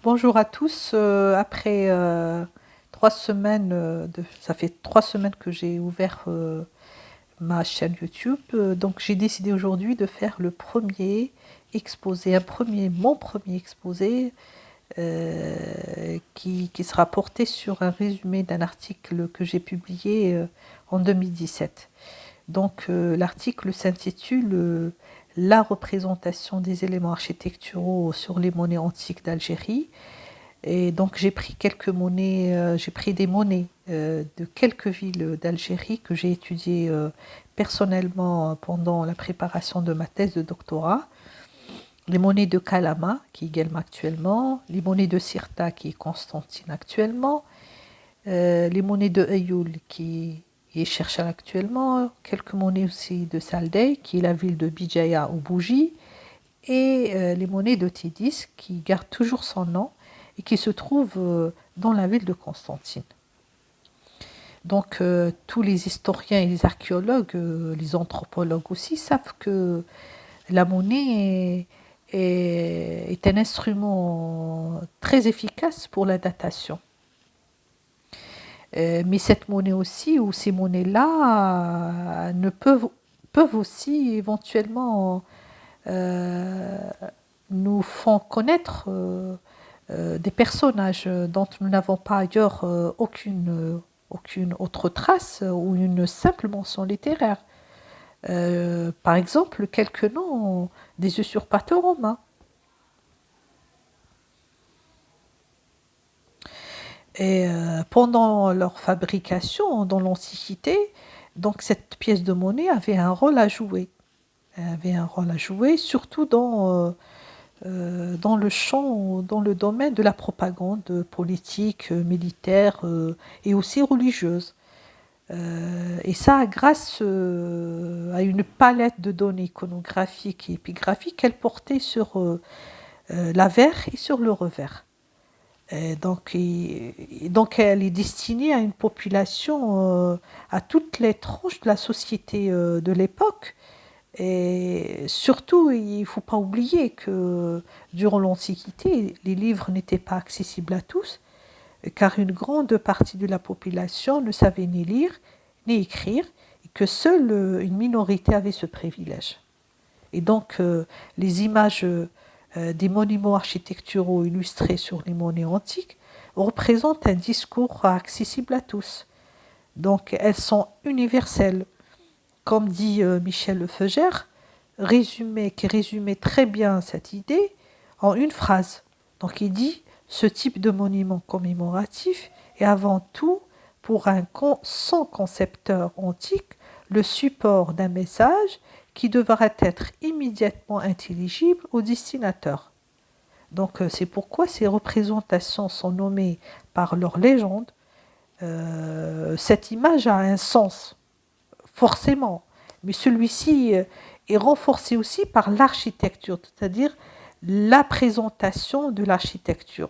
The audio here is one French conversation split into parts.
Bonjour à tous. Après 3 semaines, ça fait 3 semaines que j'ai ouvert ma chaîne YouTube. Donc j'ai décidé aujourd'hui de faire le premier exposé, mon premier exposé qui sera porté sur un résumé d'un article que j'ai publié en 2017. Donc l'article s'intitule La représentation des éléments architecturaux sur les monnaies antiques d'Algérie. Et donc j'ai pris quelques monnaies, j'ai pris des monnaies de quelques villes d'Algérie que j'ai étudiées personnellement pendant la préparation de ma thèse de doctorat. Les monnaies de Kalama, qui est Guelma actuellement, les monnaies de Sirta, qui est Constantine actuellement, les monnaies de Ayoul, qui est Cherchal actuellement, quelques monnaies aussi de Saldei, qui est la ville de Bijaya ou Bougie, et les monnaies de Tidis, qui garde toujours son nom et qui se trouve dans la ville de Constantine. Donc tous les historiens et les archéologues, les anthropologues aussi, savent que la monnaie est un instrument très efficace pour la datation. Mais cette monnaie aussi, ou ces monnaies-là, peuvent aussi éventuellement euh, nous font connaître des personnages dont nous n'avons pas ailleurs aucune autre trace ou une simple mention littéraire. Par exemple, quelques noms des usurpateurs romains. Et pendant leur fabrication dans l'Antiquité, donc cette pièce de monnaie avait un rôle à jouer. Elle avait un rôle à jouer, surtout dans le champ, dans le domaine de la propagande politique, militaire et aussi religieuse. Et ça, grâce à une palette de données iconographiques et épigraphiques qu'elle portait sur l'avers et sur le revers. Donc, elle est destinée à une population, à toutes les tranches de la société de l'époque. Et surtout, il ne faut pas oublier que durant l'Antiquité, les livres n'étaient pas accessibles à tous, car une grande partie de la population ne savait ni lire ni écrire, et que seule une minorité avait ce privilège. Et donc, les images des monuments architecturaux illustrés sur les monnaies antiques représentent un discours accessible à tous. Donc, elles sont universelles. Comme dit Michel Lefeugère, qui résumait très bien cette idée en une phrase. Donc il dit, ce type de monument commémoratif est avant tout, pour son concepteur antique, le support d'un message qui devra être immédiatement intelligible au destinateur. Donc c'est pourquoi ces représentations sont nommées par leur légende. Cette image a un sens forcément. Mais celui-ci est renforcé aussi par l'architecture, c'est-à-dire la présentation de l'architecture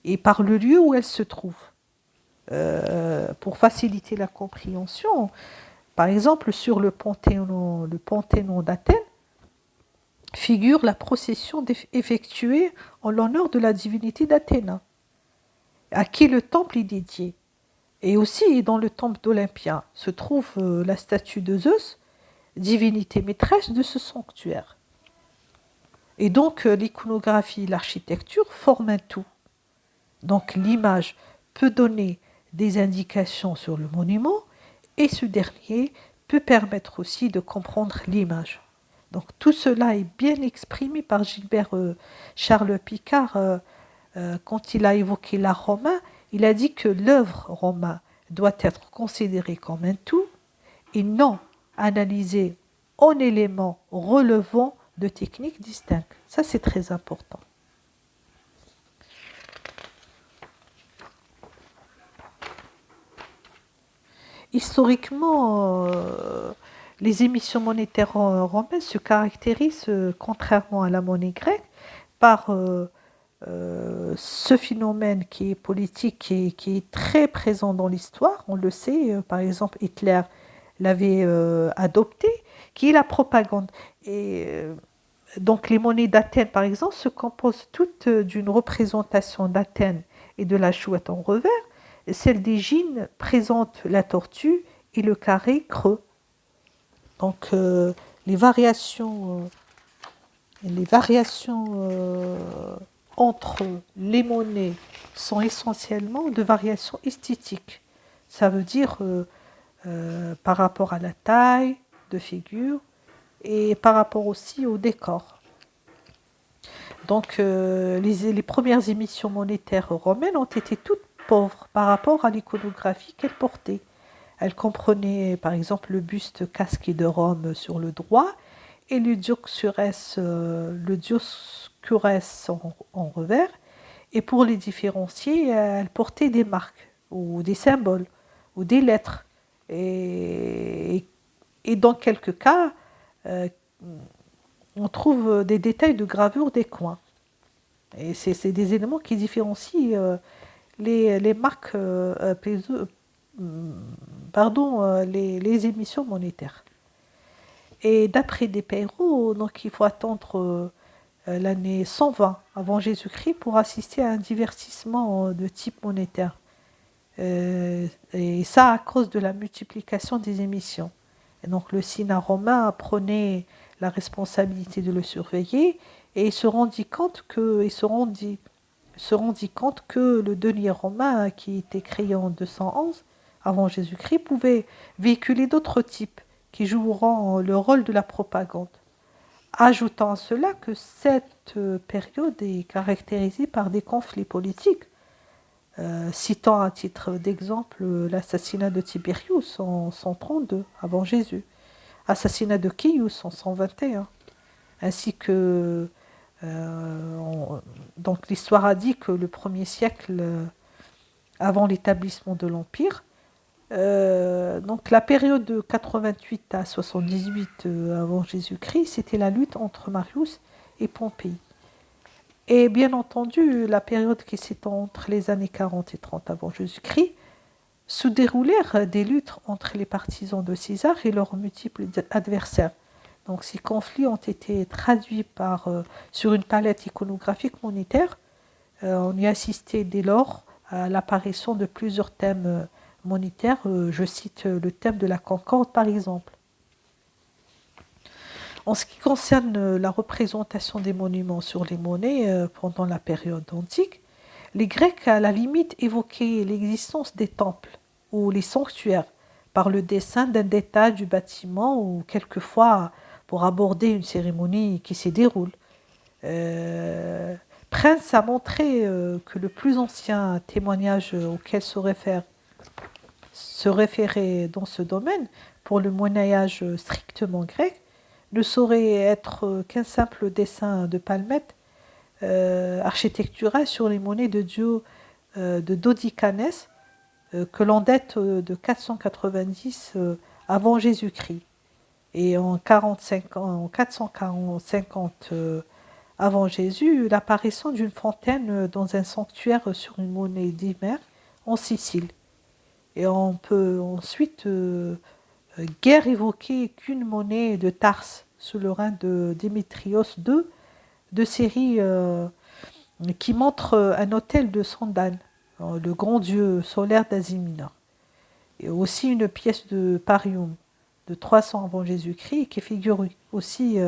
et par le lieu où elle se trouve. Pour faciliter la compréhension, par exemple, sur le Panthéon d'Athènes, figure la procession effectuée en l'honneur de la divinité d'Athéna, à qui le temple est dédié. Et aussi, dans le temple d'Olympia, se trouve la statue de Zeus, divinité maîtresse de ce sanctuaire. Et donc, l'iconographie et l'architecture forment un tout. Donc, l'image peut donner des indications sur le monument et ce dernier peut permettre aussi de comprendre l'image. Donc, tout cela est bien exprimé par Gilbert Charles Picard quand il a évoqué l'art romain. Il a dit que l'œuvre romaine doit être considérée comme un tout et non analysée en éléments relevant de techniques distinctes. Ça, c'est très important. Historiquement, les émissions monétaires romaines se caractérisent, contrairement à la monnaie grecque, par ce phénomène qui est politique et qui est très présent dans l'histoire. On le sait, par exemple, Hitler l'avait adopté, qui est la propagande. Et Donc les monnaies d'Athènes, par exemple, se composent toutes d'une représentation d'Athènes et de la chouette en revers. Celle d'Égine présente la tortue et le carré creux. Donc les variations, entre les monnaies sont essentiellement de variations esthétiques. Ça veut dire par rapport à la taille de figure et par rapport aussi au décor. Donc les premières émissions monétaires romaines ont été toutes pauvres par rapport à l'iconographie qu'elles portaient. Elles comprenaient par exemple le buste casqué de Rome sur le droit et le Dioscurès en revers. Et pour les différencier, elles portaient des marques ou des symboles ou des lettres. Et dans quelques cas, euh, on trouve des détails de gravure des coins. Et c'est des éléments qui différencient les marques, les émissions monétaires. Et d'après Despeiro, donc il faut attendre l'année 120 avant Jésus-Christ pour assister à un divertissement de type monétaire. Et ça à cause de la multiplication des émissions. Et donc le Sénat romain prenait la responsabilité de le surveiller et il se rendit compte que le denier romain qui était créé en 211 avant Jésus-Christ pouvait véhiculer d'autres types qui joueront le rôle de la propagande. Ajoutant à cela que cette période est caractérisée par des conflits politiques, citant à titre d'exemple l'assassinat de Tiberius en 132 avant Jésus, assassinat de Caius en 121, ainsi que donc l'histoire a dit que le 1er siècle avant l'établissement de l'Empire, donc la période de 88 à 78 avant Jésus-Christ, c'était la lutte entre Marius et Pompéi. Et bien entendu, la période qui s'étend entre les années 40 et 30 avant Jésus-Christ, se déroulèrent des luttes entre les partisans de César et leurs multiples adversaires. Donc ces conflits ont été traduits sur une palette iconographique monétaire. On y assistait dès lors à l'apparition de plusieurs thèmes monétaires. Je cite le thème de la Concorde par exemple. En ce qui concerne la représentation des monuments sur les monnaies pendant la période antique, les Grecs à la limite évoquaient l'existence des temples ou les sanctuaires par le dessin d'un détail du bâtiment ou quelquefois pour aborder une cérémonie qui s'y déroule. Prince a montré que le plus ancien témoignage auquel se référait dans ce domaine pour le Moyen-Âge strictement grec ne saurait être qu'un simple dessin de palmette architectural sur les monnaies de Dieu de Dodicanès que l'on date de 490 avant Jésus-Christ. Et en 450 avant Jésus, l'apparition d'une fontaine dans un sanctuaire sur une monnaie d'Hymère en Sicile. Et on peut ensuite guère évoquer qu'une monnaie de Tarse sous le règne de Démétrios II, de série qui montre un autel de Sandane, le grand dieu solaire d'Asie Mineure. Et aussi une pièce de Parium de 300 avant Jésus-Christ qui figure aussi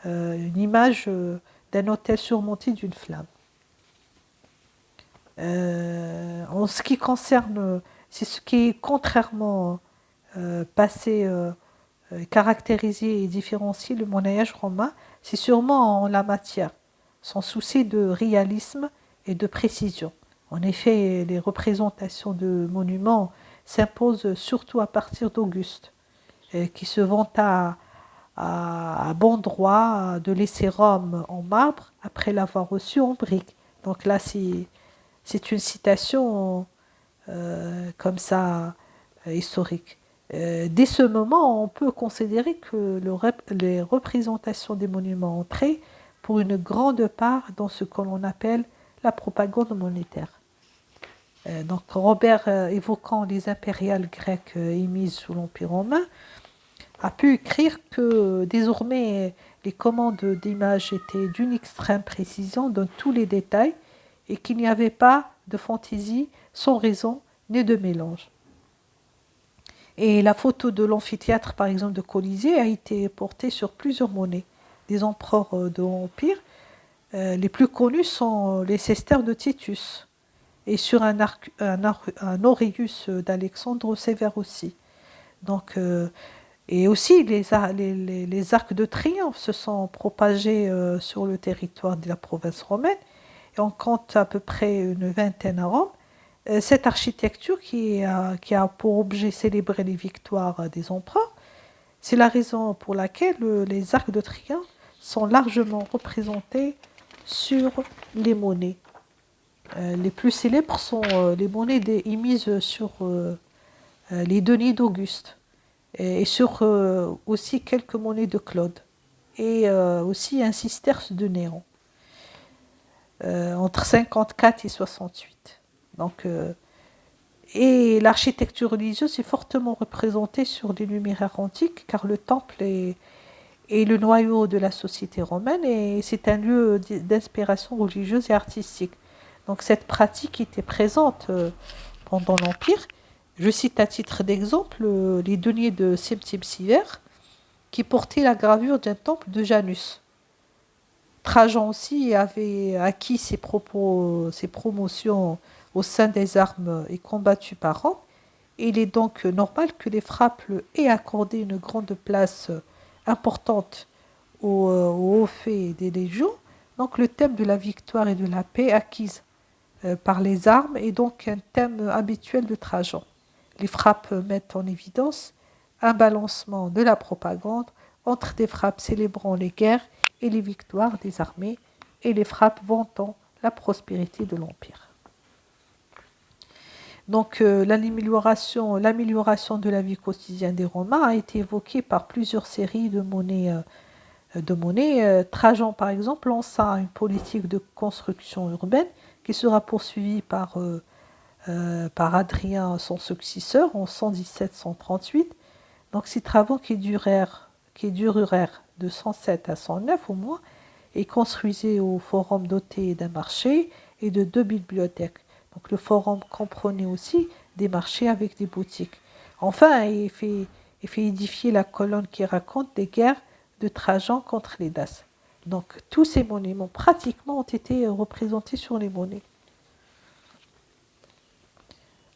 une image d'un autel surmonté d'une flamme. En ce qui concerne, c'est ce qui est contrairement passé, caractérisé et différencié le Moyen-Âge romain, c'est sûrement en la matière, sans souci de réalisme et de précision. En effet, les représentations de monuments s'imposent surtout à partir d'Auguste, qui se vante à bon droit de laisser Rome en marbre après l'avoir reçu en brique. Donc là, c'est une citation comme ça historique. Dès ce moment, on peut considérer que les représentations des monuments entraient pour une grande part dans ce que l'on appelle la propagande monétaire. Donc Robert, évoquant les impériales grecques émises sous l'Empire romain, a pu écrire que désormais les commandes d'images étaient d'une extrême précision dans tous les détails et qu'il n'y avait pas de fantaisie sans raison ni de mélange. Et la photo de l'amphithéâtre, par exemple, de Colisée, a été portée sur plusieurs monnaies des empereurs de l'Empire. Les plus connus sont les sesters de Titus et sur un auréus d'Alexandre Sévère aussi. Donc, et aussi les arcs de triomphe se sont propagés sur le territoire de la province romaine. Et on compte à peu près une vingtaine à Rome. Cette architecture qui a pour objet célébrer les victoires des empereurs, c'est la raison pour laquelle les arcs de triomphe sont largement représentés sur les monnaies. Les plus célèbres sont les monnaies émises sur les deniers d'Auguste et sur aussi quelques monnaies de Claude et aussi un sisterce de Néron entre 54 et 68. Donc, et l'architecture religieuse est fortement représentée sur des numéraires antiques car le temple est le noyau de la société romaine et c'est un lieu d'inspiration religieuse et artistique. Donc cette pratique était présente pendant l'Empire. Je cite à titre d'exemple les deniers de Septime Sévère qui portaient la gravure d'un temple de Janus. Trajan aussi avait acquis ses promotions au sein des armes et combattu par Rome. Et il est donc normal que les frappes aient accordé une grande place importante aux faits des légions. Donc le thème de la victoire et de la paix acquise par les armes est donc un thème habituel de Trajan. Les frappes mettent en évidence un balancement de la propagande entre des frappes célébrant les guerres et les victoires des armées et les frappes vantant la prospérité de l'Empire. Donc l'amélioration de la vie quotidienne des Romains a été évoquée par plusieurs séries de monnaies. Trajan, par exemple, lança une politique de construction urbaine qui sera poursuivie par Hadrien, son successeur, en 117-138. Donc ces travaux qui durèrent de 107 à 109 au moins, et construisaient au forum doté d'un marché et de 2 bibliothèques. Donc le forum comprenait aussi des marchés avec des boutiques. Enfin, il fait édifier la colonne qui raconte des guerres de Trajan contre les Daces. Donc tous ces monuments pratiquement ont été représentés sur les monnaies.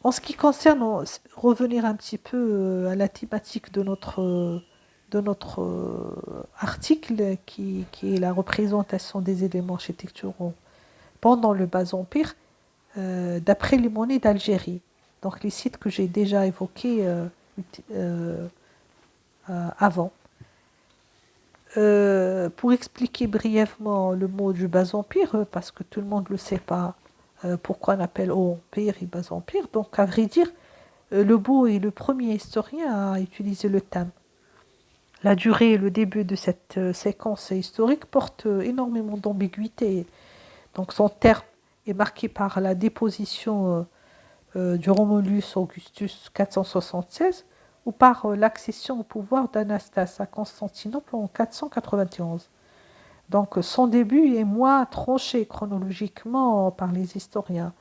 En ce qui concerne, revenir un petit peu à la thématique de notre article, qui est la représentation des éléments architecturaux pendant le Bas Empire, d'après les monnaies d'Algérie, donc les sites que j'ai déjà évoqués avant. Pour expliquer brièvement le mot du Bas Empire, parce que tout le monde ne le sait pas, pourquoi on appelle Haut Empire et Bas Empire, donc à vrai dire, le Beau est le premier historien à utiliser le thème. La durée et le début de cette séquence historique portent énormément d'ambiguïté. Donc son terme est marqué par la déposition du Romulus Augustus 476 ou par l'accession au pouvoir d'Anastase à Constantinople en 491. Donc son début est moins tranché chronologiquement par les historiens.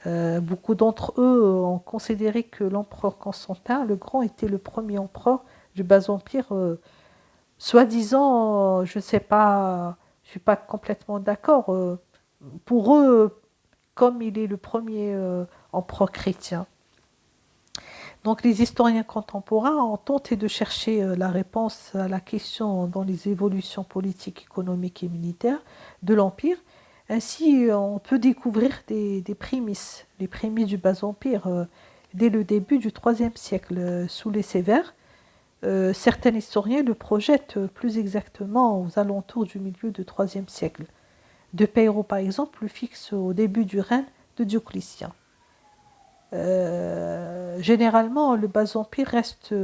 Beaucoup d'entre eux ont considéré que l'empereur Constantin le Grand était le premier empereur du Bas-Empire, soi-disant, je ne sais pas, je ne suis pas complètement d'accord. Pour eux, comme il est le premier empereur chrétien. Donc les historiens contemporains ont tenté de chercher la réponse à la question dans les évolutions politiques, économiques et militaires de l'Empire. Ainsi, on peut découvrir des prémices, les prémices du Bas-Empire dès le début du IIIe siècle, sous les Sévères. Certains historiens le projettent plus exactement aux alentours du milieu du IIIe siècle. De Peyrot, par exemple, le fixe au début du règne de Dioclétien. Généralement, le Bas-Empire reste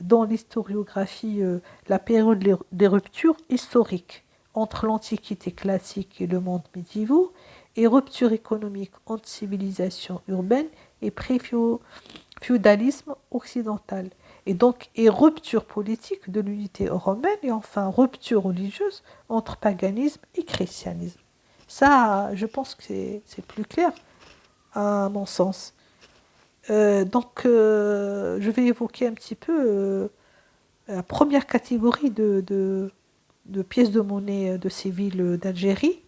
dans l'historiographie la période des ruptures historiques entre l'Antiquité classique et le monde médiéval, et rupture économique entre civilisation urbaine et pré-féudalisme occidental. et rupture politique de l'unité romaine, et enfin rupture religieuse entre paganisme et christianisme. Ça, je pense que c'est plus clair, à mon sens. Je vais évoquer un petit peu la première catégorie de pièces de monnaie de ces villes d'Algérie.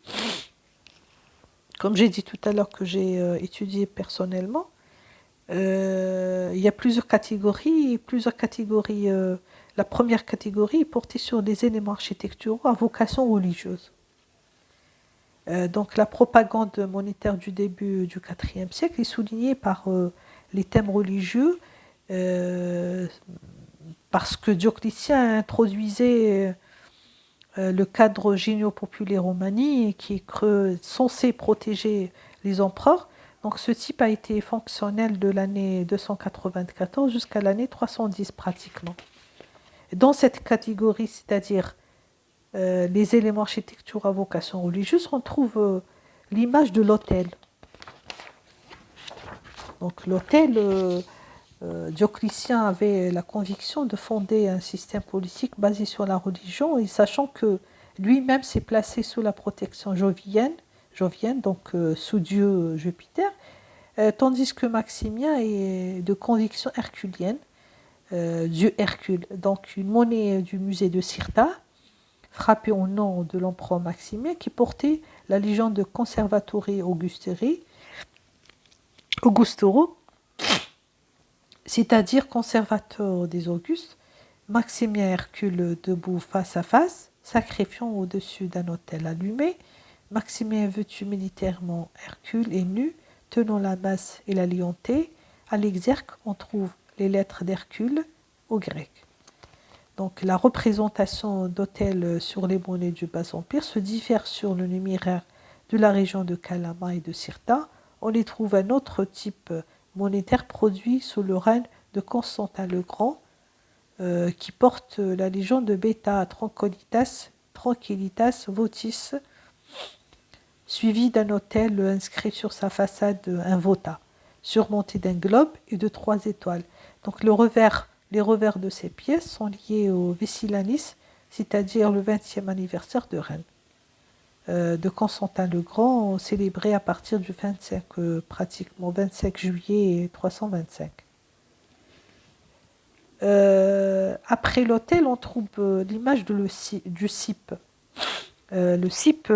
Comme j'ai dit tout à l'heure que j'ai étudié personnellement, il y a plusieurs catégories. La première catégorie est portée sur des éléments architecturaux à vocation religieuse. Donc la propagande monétaire du début du IVe siècle est soulignée par les thèmes religieux, parce que Dioclétien introduisait le cadre génio-populaire romani qui est censé protéger les empereurs. Donc ce type a été fonctionnel de l'année 294 jusqu'à l'année 310 pratiquement. Dans cette catégorie, c'est-à-dire les éléments architecturaux à vocation religieuse, on trouve l'image de l'autel. Donc l'autel, Dioclétien avait la conviction de fonder un système politique basé sur la religion, et sachant que lui-même s'est placé sous la protection jovienne, donc sous Dieu Jupiter, tandis que Maximien est de conviction herculienne, Dieu Hercule. Donc une monnaie du musée de Cirta, frappée au nom de l'empereur Maximien, qui portait la légende de Conservatore Augustoro, c'est-à-dire conservateur des Augustes, Maximien et Hercule debout face à face, sacrifiant au-dessus d'un autel allumé. Maximien vêtu militairement, Hercule est nu, tenant la masse et la lionté. À l'exergue, on trouve les lettres d'Hercule au grec. Donc la représentation d'autels sur les monnaies du Bas-Empire se diffère sur le numéraire de la région de Calama et de Cirta. On y trouve un autre type monétaire produit sous le règne de Constantin le Grand, qui porte la légende de Beta Tranquillitas Votis, suivi d'un autel inscrit sur sa façade un vota, surmonté d'un globe et de 3 étoiles. Donc les revers de ces pièces sont liés au Vesilanis, c'est-à-dire le 20e anniversaire de Rennes, de Constantin le Grand, célébré à partir du 25 juillet 325. Après l'autel, on trouve l'image du cipe. Le cipe,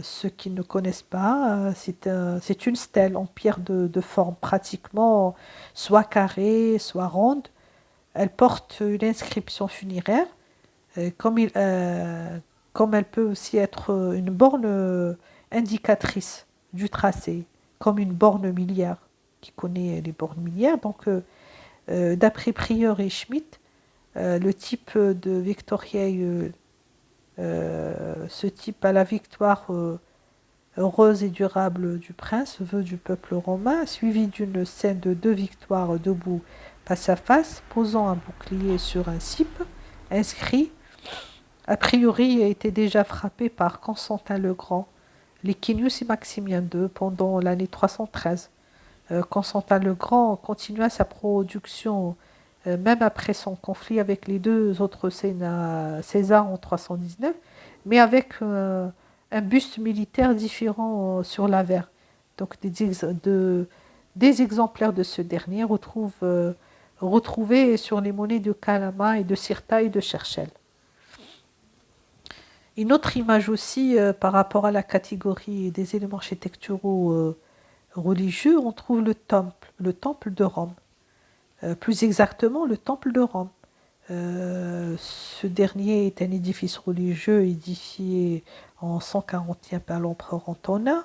ceux qui ne connaissent pas, c'est une stèle en pierre de forme pratiquement soit carrée, soit ronde. Elle porte une inscription funéraire, comme elle peut aussi être une borne indicatrice du tracé, comme une borne milliaire, qui connaît les bornes milliaires. Donc, d'après Prieur et Schmitt, le type de victoriae, ce type à la victoire heureuse et durable du prince, vœu du peuple romain, suivi d'une scène de 2 victoires debout face à face, posant un bouclier sur un cipe, inscrit, a priori, a été déjà frappé par Constantin le Grand, Licinius et Maximien II pendant l'année 313. Constantin le Grand continua sa production même après son conflit avec les 2 autres Césars en 319, mais avec un buste militaire différent sur l'avers. Donc des exemplaires de ce dernier retrouvés sur les monnaies de Calama et de Cirta et de Cherchel. Une autre image aussi par rapport à la catégorie des éléments architecturaux religieux, on trouve le temple de Rome. Plus exactement, le temple de Rome. Ce dernier est un édifice religieux édifié en 140e par l'empereur Antonin.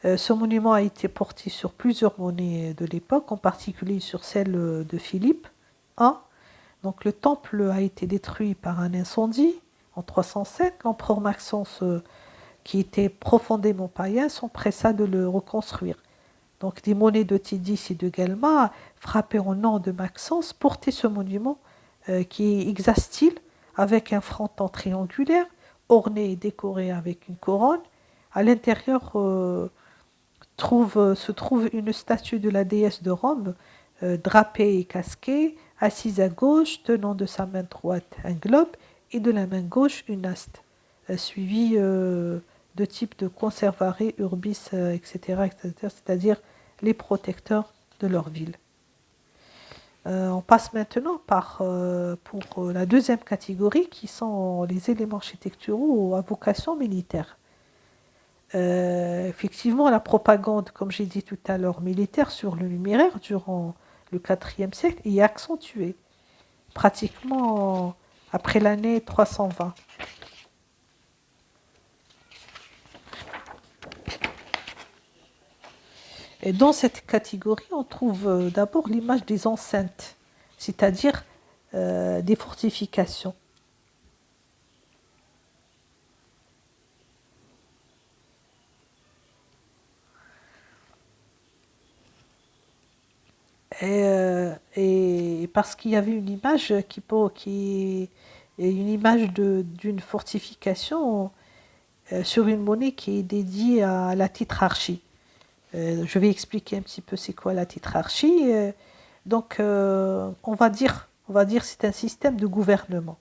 Ce monument a été porté sur plusieurs monnaies de l'époque, en particulier sur celle de Philippe I. Donc le temple a été détruit par un incendie en 307. L'empereur Maxence, qui était profondément païen, s'empressa de le reconstruire. Donc des monnaies de Tidis et de Galma, frappées en nom de Maxence, portaient ce monument qui est hexastyle, avec un fronton triangulaire, orné et décoré avec une couronne. À l'intérieur se trouve une statue de la déesse de Rome, drapée et casquée, assise à gauche, tenant de sa main droite un globe et de la main gauche une haste, suivi de types de conservare urbis, etc., c'est-à-dire les protecteurs de leur ville. On passe maintenant pour la deuxième catégorie qui sont les éléments architecturaux à vocation militaire. Effectivement, la propagande, comme j'ai dit tout à l'heure, militaire sur le numéraire durant le IVe siècle est accentuée, pratiquement après l'année 320. Et dans cette catégorie, on trouve d'abord l'image des enceintes, c'est-à-dire des fortifications. Et parce qu'il y avait une image une image d'une fortification sur une monnaie qui est dédiée à la titrarchie. Je vais expliquer un petit peu c'est quoi la titrarchie. Donc, on va dire c'est un système de gouvernement.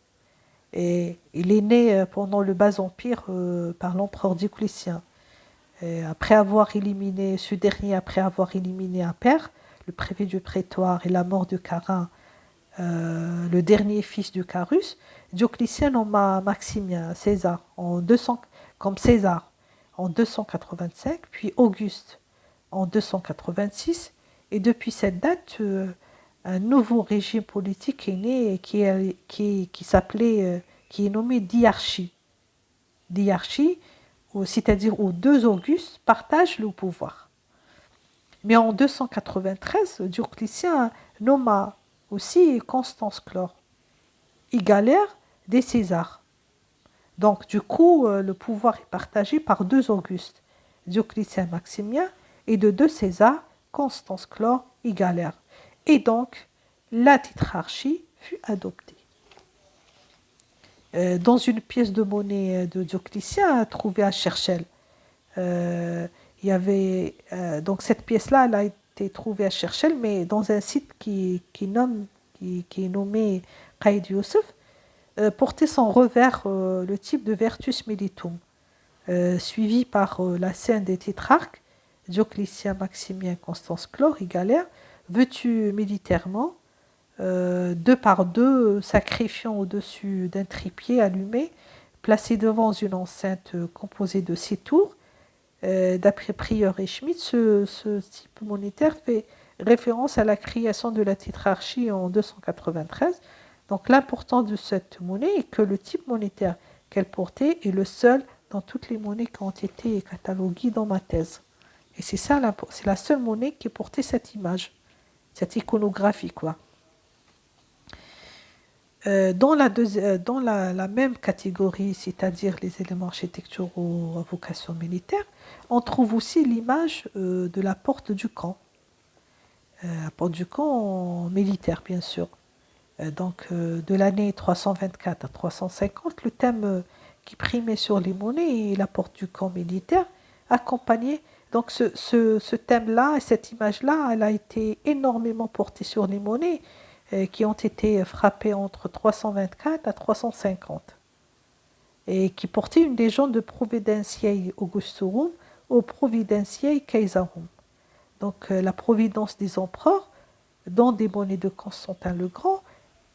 Et il est né pendant le Bas Empire par l'empereur Dioclétien. Après avoir éliminé ce dernier, après avoir éliminé un père, le préfet du prétoire et la mort de Carin, le dernier fils de Carus, Dioclétien nomma Maximien César comme César en 285, puis Auguste en 286, et depuis cette date, un nouveau régime politique est né qui est nommé diarchie. Diarchie, c'est-à-dire où deux Augustes partagent le pouvoir. Mais en 293, Dioclétien nomma aussi Constance Chlore, égalaire des Césars. Donc du coup, le pouvoir est partagé par deux Augustes, Dioclétien Maximien, et de deux Césars, Constance Chlore égalaire. Et donc, la titrarchie fut adoptée. Dans une pièce de monnaie de Dioclétien trouvée à Cherchel, il y avait donc cette pièce-là, elle a été trouvée à Cherchel, mais dans un site qui est nommé Qaïd Youssef, portait son revers le type de Vertus Militum, suivi par la scène des tétrarques, Dioclétien, Maximien, Constance Chlore, Galère, vêtus militairement, deux par deux, sacrifiant au-dessus d'un trépied allumé, placé devant une enceinte composée de 6 tours. D'après Prieur et Schmitt, ce type monétaire fait référence à la création de la tétrarchie en 293. Donc l'importance de cette monnaie est que le type monétaire qu'elle portait est le seul dans toutes les monnaies qui ont été cataloguées dans ma thèse. Et c'est la seule monnaie qui portait cette image, cette iconographie, quoi. Dans la même catégorie, c'est-à-dire les éléments architecturaux à vocation militaire, on trouve aussi l'image de la porte du camp. La porte du camp militaire, bien sûr. De l'année 324 à 350, le thème qui primait sur les monnaies est la porte du camp militaire, accompagné. Donc ce thème-là et cette image-là, elle a été énormément portée sur les monnaies qui ont été frappées entre 324 à 350 et qui portaient une légende de Providentiae Augustorum au Providentiae Caesarum. Donc la providence des empereurs dans des monnaies de Constantin le Grand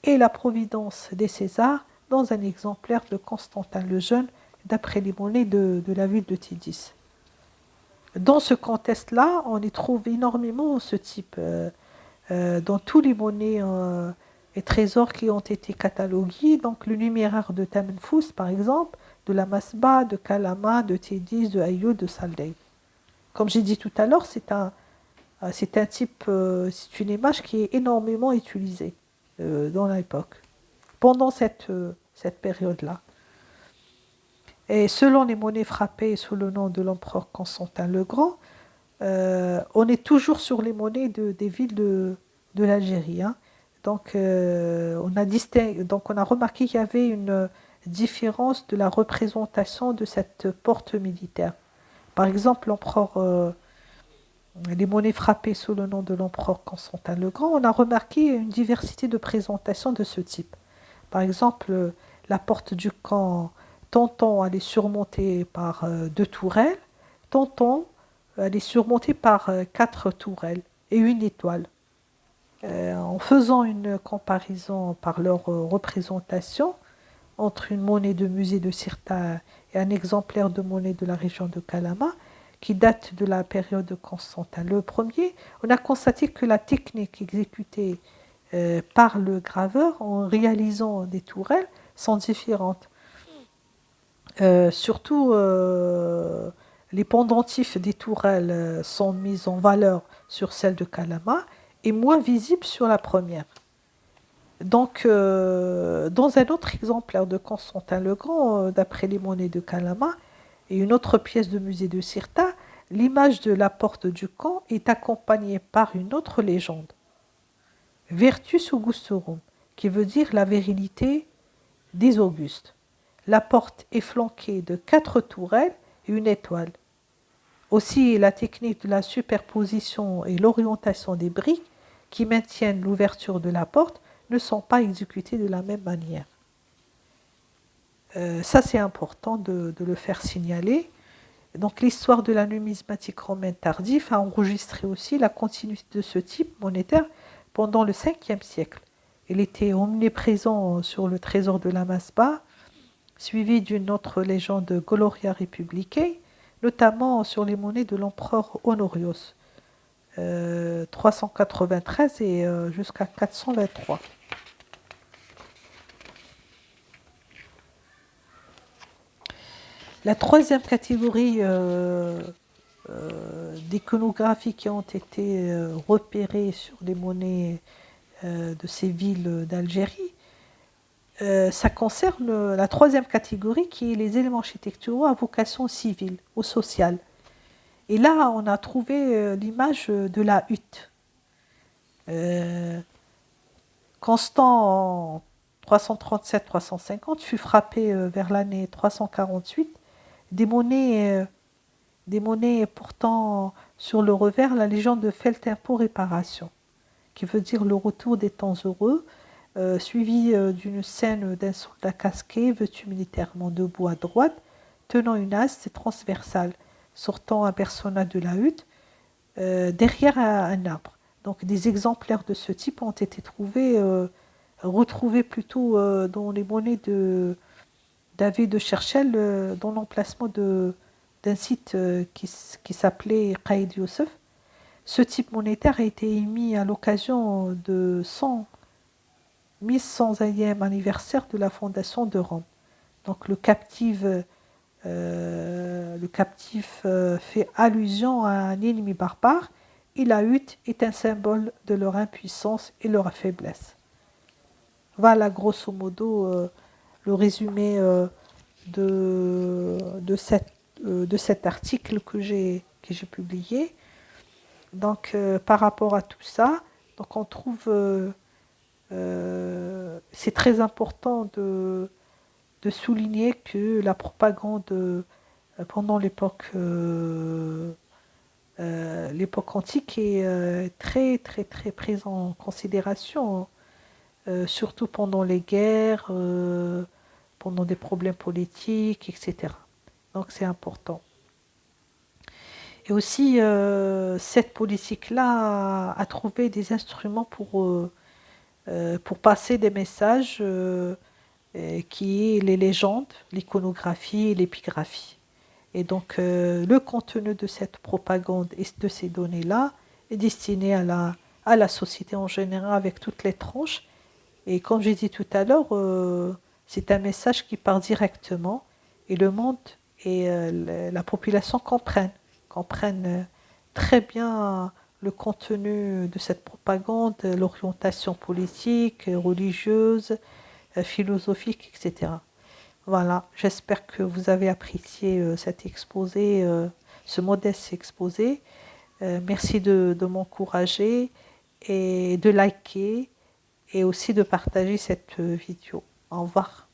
et la providence des Césars dans un exemplaire de Constantin le Jeune d'après les monnaies de la ville de Tidis. Dans ce contexte-là, on y trouve énormément ce type dans tous les monnaies et trésors qui ont été catalogués. Donc le numéraire de Tamenfous, par exemple, de la Masba, de Kalama, de Tidis, de Aïou, de Saldei. Comme j'ai dit tout à l'heure, c'est une image qui est énormément utilisée dans l'époque, pendant cette période-là. Et selon les monnaies frappées sous le nom de l'empereur Constantin le Grand, on est toujours sur les monnaies des villes de l'Algérie. Hein. Donc, on a remarqué qu'il y avait une différence de la représentation de cette porte militaire. Par exemple, les monnaies frappées sous le nom de l'empereur Constantin le Grand, on a remarqué une diversité de présentations de ce type. Par exemple, la porte du camp, tantôt elle est surmontée par deux tourelles, tantôt elle est surmontée par quatre tourelles et une étoile. En faisant une comparaison par leur représentation entre une monnaie de musée de Cirta et un exemplaire de monnaie de la région de Calama, qui date de la période de Constantin le Ier, on a constaté que la technique exécutée par le graveur en réalisant des tourelles sont différentes. Surtout, les pendentifs des tourelles sont mis en valeur sur celle de Calama et moins visibles sur la première. Donc, dans un autre exemplaire de Constantin le Grand, d'après les monnaies de Calama, et une autre pièce de musée de Cirta, l'image de la porte du camp est accompagnée par une autre légende, Virtus Augustorum, qui veut dire la virilité des Augustes. La porte est flanquée de quatre tourelles et une étoile. Aussi, la technique de la superposition et l'orientation des briques qui maintiennent l'ouverture de la porte ne sont pas exécutées de la même manière. Ça, c'est important de le faire signaler. Donc, l'histoire de la numismatique romaine tardive a enregistré aussi la continuité de ce type monétaire pendant le 5e siècle. Il était omniprésent sur le trésor de la Masba, suivi d'une autre légende Gloria Republicae, notamment sur les monnaies de l'empereur Honorios, 393 et jusqu'à 423. La troisième catégorie d'iconographies qui ont été repérées sur les monnaies de ces villes d'Algérie, ça concerne la troisième catégorie qui est les éléments architecturaux à vocation civile ou sociale. Et là, on a trouvé l'image de la hutte. Constant en 337-350 fut frappé vers l'année 348 des monnaies portant sur le revers la légende de Felt-Impôt Réparation, qui veut dire le retour des temps heureux, suivi d'une scène d'un soldat casqué, vêtu militairement debout à droite, tenant une haste transversale, sortant un personnage de la hutte, derrière un arbre. Donc des exemplaires de ce type ont été retrouvés plutôt dans les monnaies de David de Cherchel, dans l'emplacement d'un site qui s'appelait Qaïd Youssef. Ce type monétaire a été émis à l'occasion de 1100e anniversaire de la fondation de Rome. Donc le captif fait allusion à un ennemi barbare et la hutte est un symbole de leur impuissance et leur faiblesse. Voilà grosso modo le résumé de cet article que j'ai publié. Donc par rapport à tout ça, donc on trouve c'est très important de souligner que la propagande pendant l'époque antique est très très très prise en considération, surtout pendant les guerres, pendant des problèmes politiques, etc. Donc c'est important. Et aussi, cette politique-là a trouvé des instruments pour passer des messages qui est les légendes, l'iconographie et l'épigraphie. Et donc, le contenu de cette propagande et de ces données-là est destiné à la société en général avec toutes les tranches. Et comme j'ai dit tout à l'heure, c'est un message qui part directement et le monde et la population comprennent très bien le contenu de cette propagande, l'orientation politique, religieuse, philosophique, etc. Voilà, j'espère que vous avez apprécié cet exposé, ce modeste exposé. Merci de m'encourager et de liker et aussi de partager cette vidéo. Au revoir.